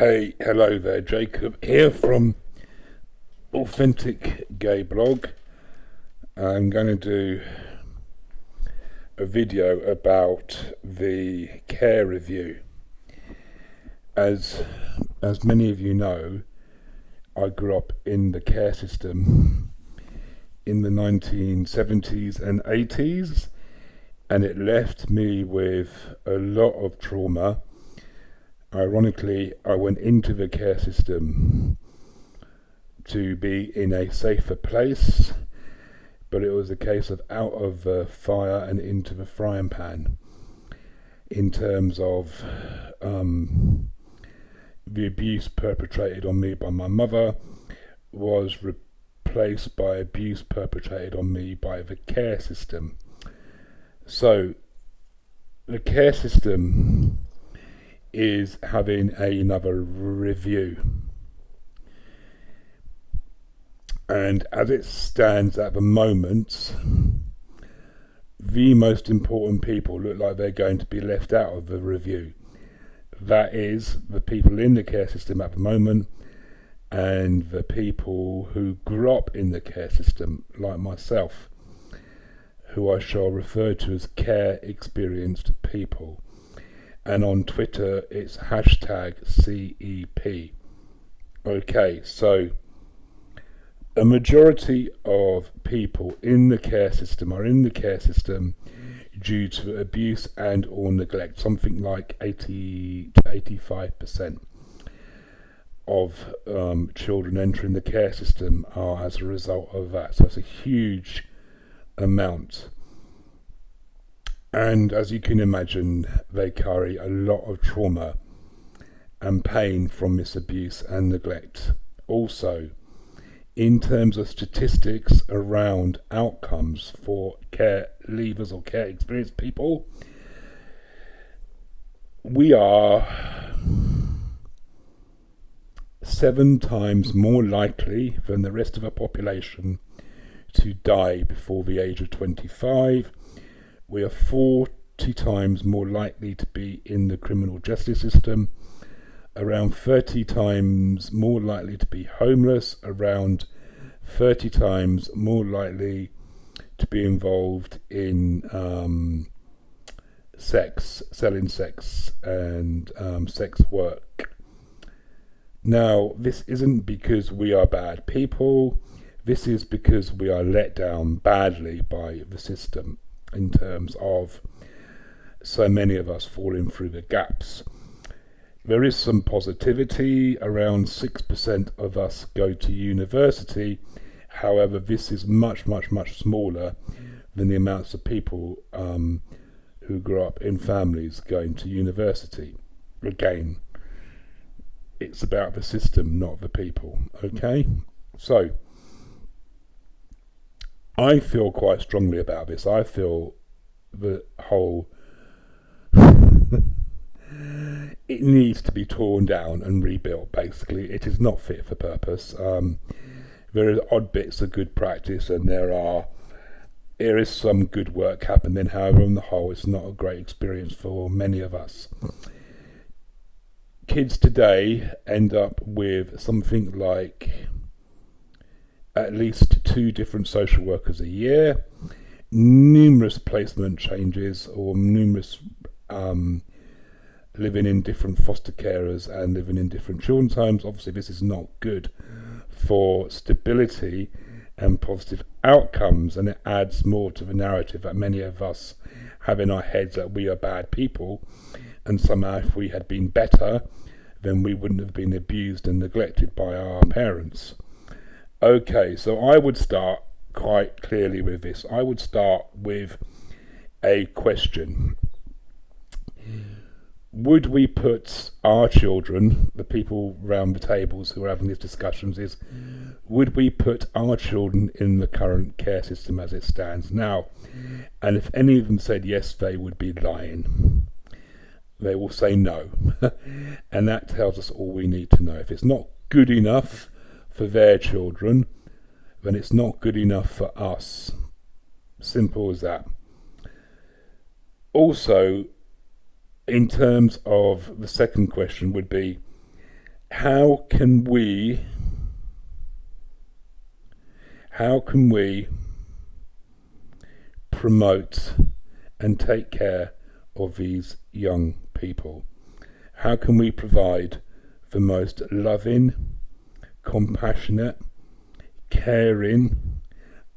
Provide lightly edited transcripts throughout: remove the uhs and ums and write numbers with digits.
Hey, hello there, Jacob here from Authentic Gay Blog. I'm going to do a video about the care review. As many of you know, I grew up in the care system in the 1970s and 80s, and it left me with a lot of trauma. Ironically, I went into the care system to be in a safer place, but it was a case of out of the fire and into the frying pan in terms of the abuse perpetrated on me by my mother was replaced by abuse perpetrated on me by the care system. So the care system is having another review, and as it stands at the moment, the most important people look like they're going to be left out of the review. That is the people in the care system at the moment and the people who grew up in the care system, like myself, who I shall refer to as care experienced people. And on Twitter, it's #CEP. Okay, so a majority of people in the care system are in the care system due to abuse and or neglect. Something like 80 to 85% of children entering the care system are as a result of that. So it's a huge amount. And as you can imagine, they carry a lot of trauma and pain from this abuse and neglect. Also, in terms of statistics around outcomes for care leavers or care experienced people, we are 7 times more likely than the rest of the population to die before the age of 25. We are 40 times more likely to be in the criminal justice system, around 30 times more likely to be homeless, around 30 times more likely to be involved in selling sex and sex work. Now, this isn't because we are bad people. This is because we are let down badly by the system, in terms of so many of us falling through the gaps. There is some positivity. Around 6% of us go to university. However, this is much smaller than the amounts of people who grow up in families going to university. Again, it's about the system, not the people. Okay? So I feel quite strongly about this. I feel the whole it needs to be torn down and rebuilt. Basically, it is not fit for purpose. There are odd bits of good practice, and there is some good work happening. However, on the whole, it's not a great experience for many of us. Kids today end up with something like at least 2 different social workers a year, numerous placement changes, or numerous living in different foster carers and living in different children's homes. Obviously, this is not good for stability and positive outcomes, and it adds more to the narrative that many of us have in our heads that we are bad people, and somehow if we had been better, then we wouldn't have been abused and neglected by our parents. Okay, so I would start quite clearly with this. I would start with a question. Would we put our children, the people around the tables who are having these discussions, would we put our children in the current care system as it stands now? And if any of them said yes, they would be lying. They will say no. And that tells us all we need to know. If it's not good enough for their children, then it's not good enough for us. Simple as that. Also, in terms of the second question would be, how can we promote and take care of these young people? How can we provide the most loving, compassionate, caring,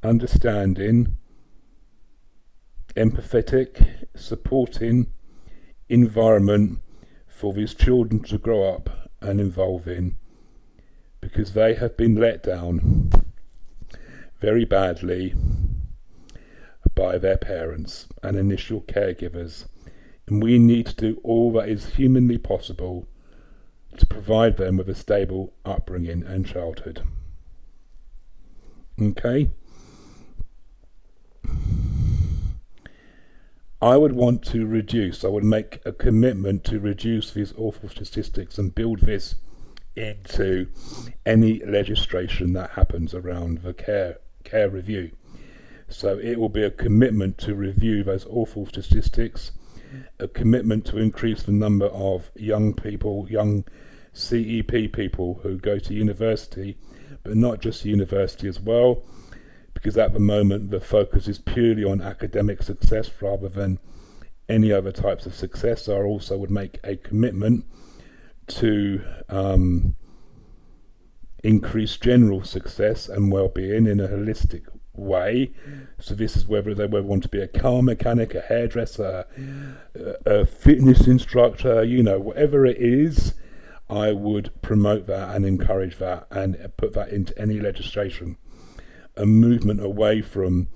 understanding, empathetic, supporting environment for these children to grow up and evolve in, because they have been let down very badly by their parents and initial caregivers, and we need to do all that is humanly possible to provide them with a stable upbringing and childhood. Okay? I would make a commitment to reduce these awful statistics and build this into any legislation that happens around the care review. So it will be a commitment to review those awful statistics, a commitment to increase the number of young people, young CEP people who go to university, but not just university as well, because at the moment the focus is purely on academic success rather than any other types of success. So I also would make a commitment to increase general success and well-being in a holistic way. So this is whether they want to be a car mechanic, a hairdresser, a fitness instructor, whatever it is, I would promote that and encourage that and put that into any legislation. A movement away from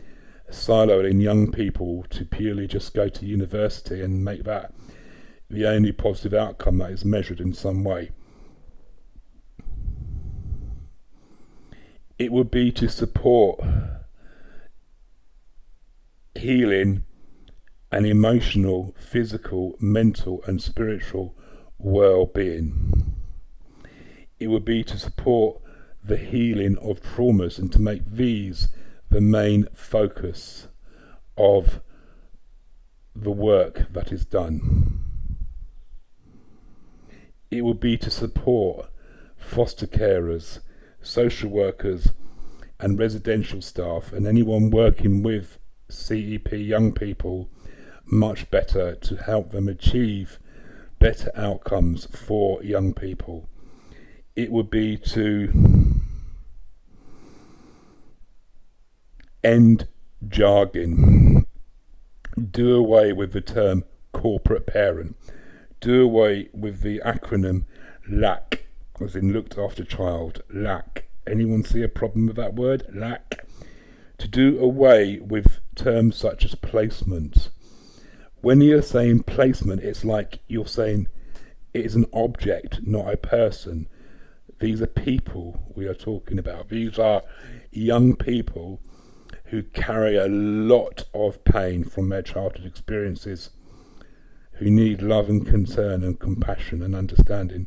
siloing young people to purely just go to university and make that the only positive outcome that is measured in some way. It would be to support healing and emotional, physical, mental and spiritual well-being. It would be to support the healing of traumas and to make these the main focus of the work that is done. It would be to support foster carers, social workers and residential staff and anyone working with CEP young people much better, to help them achieve better outcomes for young people. It would be to end jargon, do away with the term corporate parent, do away with the acronym LAC, as in looked after child, LAC. Anyone see a problem with that word, LAC? To do away with terms such as placement. When you're saying placement, it's like you're saying it is an object, not a person. These are people we are talking about. These are young people who carry a lot of pain from their childhood experiences, who need love and concern and compassion and understanding,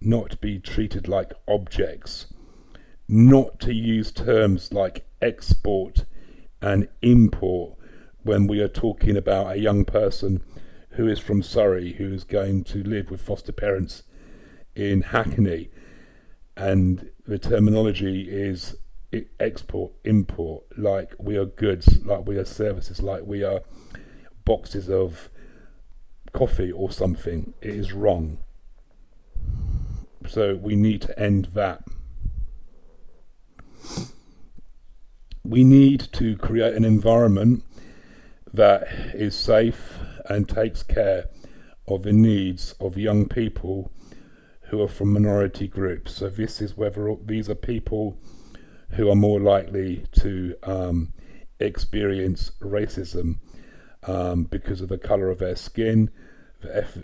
not to be treated like objects, not to use terms like export and import when we are talking about a young person who is from Surrey, who is going to live with foster parents in Hackney, and the terminology is export, import, like we are goods, like we are services, like we are boxes of coffee or something. It is wrong. So we need to end that. We need to create an environment that is safe and takes care of the needs of young people who are from minority groups. So this is whether these are people who are more likely to experience racism because of the colour of their skin,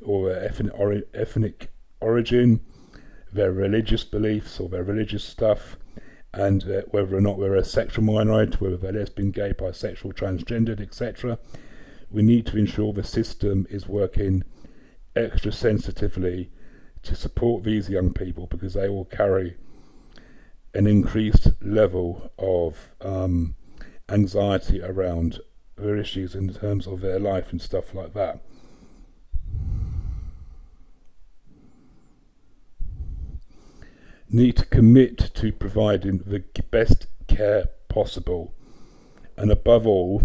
or their ethnic origin, their religious beliefs or their religious stuff, and whether or not we're a sexual minority, whether they're lesbian, gay, bisexual, transgendered, etc. We need to ensure the system is working extra sensitively to support these young people, because they will carry an increased level of anxiety around their issues in terms of their life and stuff like that. need to commit to providing the best care possible. And above all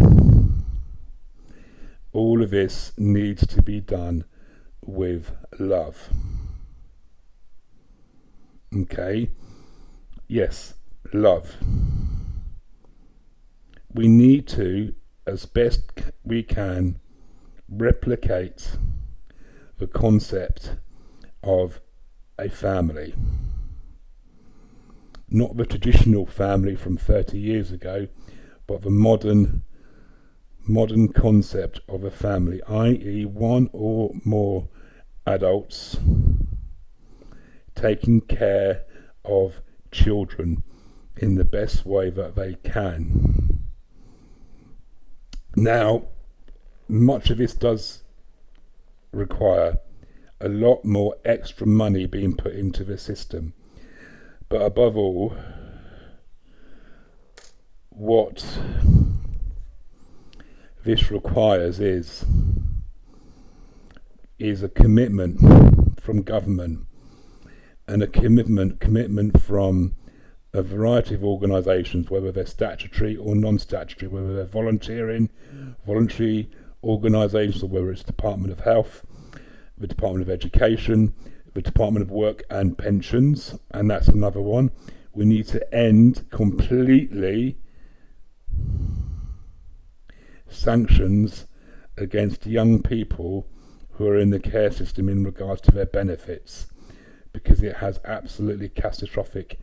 of this needs to be done with love. Okay? Yes, love. We need to, as best we can, replicate the concept of a family. Not the traditional family from 30 years ago, but the modern concept of a family, i.e. one or more adults taking care of children in the best way that they can. Now, much of this does require a lot more extra money being put into the system. But above all, what this requires is a commitment from government, and a commitment from a variety of organisations, whether they're statutory or non-statutory, whether they're voluntary organisations, or whether it's the Department of Health, the Department of Education, the Department of Work and Pensions, and that's another one. We need to end completely sanctions against young people who are in the care system in regards to their benefits, because it has absolutely catastrophic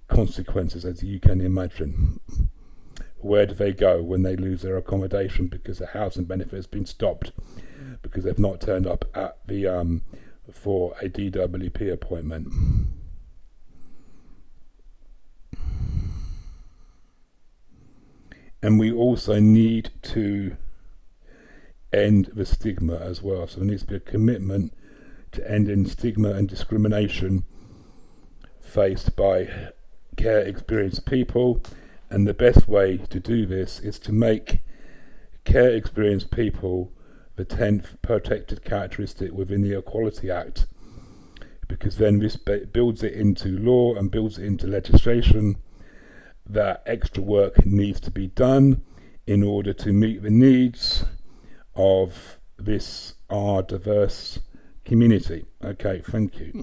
consequences, as you can imagine. Where do they go when they lose their accommodation because the housing benefit has been stopped because they've not turned up at the for a DWP appointment? And we also need to end the stigma as well. So there needs to be a commitment to ending stigma and discrimination faced by care experienced people. And the best way to do this is to make care experienced people the 10th protected characteristic within the Equality Act, because then this builds it into law and builds it into legislation that extra work needs to be done in order to meet the needs of our diverse community. Okay, thank you.